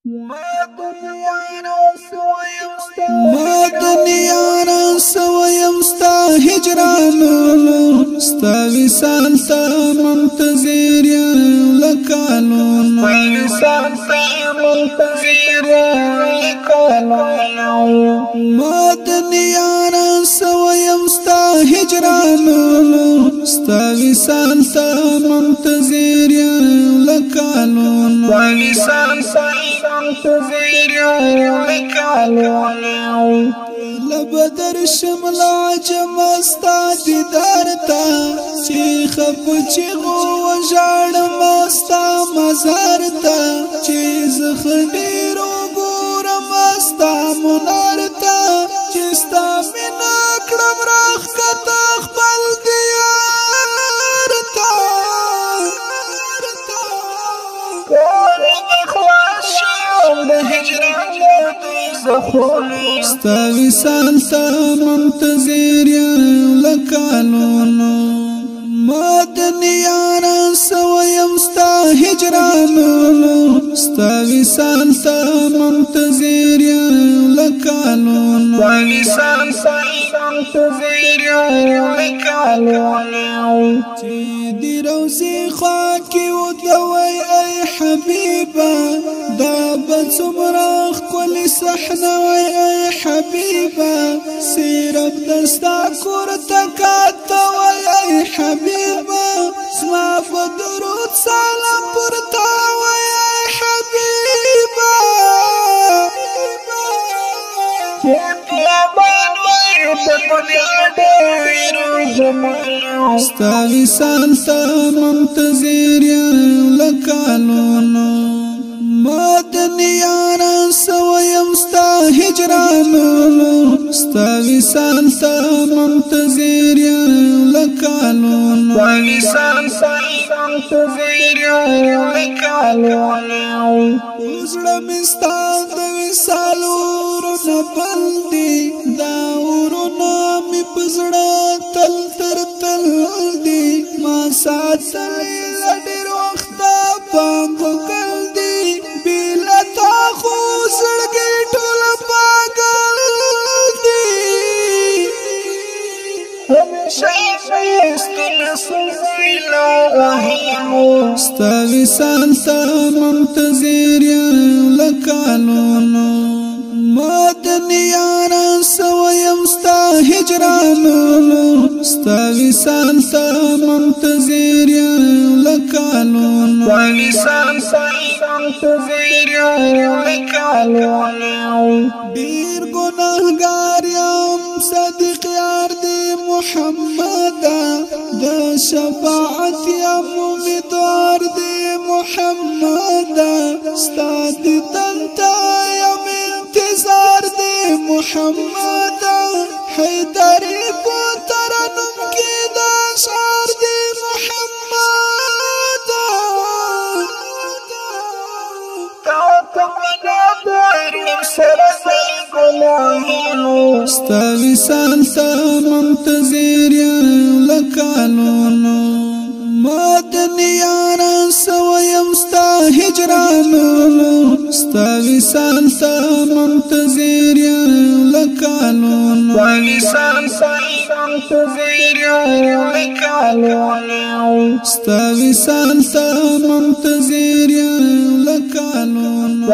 ما دنیا را سویم ستا هجرانو ستا وصال تا منتظر یم لکالونو ما دنیا را سویم ستا هجرانو ستا وصال تا منتظر یم لکالونو لبدر شمل عجم استا دیدار تا چی خب چی غو وجاڑم استا مزار تا چی زخدیر و گورم استا منار تا چی ستا مینا کڑم راخ کتا خبل دیار تا ستا وصال تا منتظر یم لکالونو ما دنیا را سویم ستا هجرانو ستا وصال تا منتظر یم لکالونو چی دی روزی خواکی و دوی ای حبیبا دا بڅومره کلی صحنه وای ای حبیبا سیرب دستا کور تکاته وای ای حبیبا زما په درود سلام پرتا وای ای حبیبا ستا وصال تا منتظر یم لکالونو ما دنیا را سویم ستا هجرانو ستا وصال تا منتظر یم لکالونو زړه مې ستا د وصال ورونه بل دي دا ورونه مې په زړه تل تر تل دي ما ساتلې له ډېر وخته پانګو کل دي بېله تا خو زړګی ټوله پاگل دي ستا وصال تا منتظر یم لکالونو ما دنیا را سویم ستا هجرانو ستا وصال تا منتظر یم لکالونو ډیر ګناهګار یم صدیق یار دی محمد د شفاعت یم امیدوار دی محمد ستا دیدن ته یم انتظار دی محمد حیدری کو ترنم کی د اشعار دی محمد ستا وصال تا منتظر یم لکالونو ما دنیا را سویم ستا هجرانو ستا وصال تا منتظر یم لکالونو ستا وصال تا منتظر یم لکالونو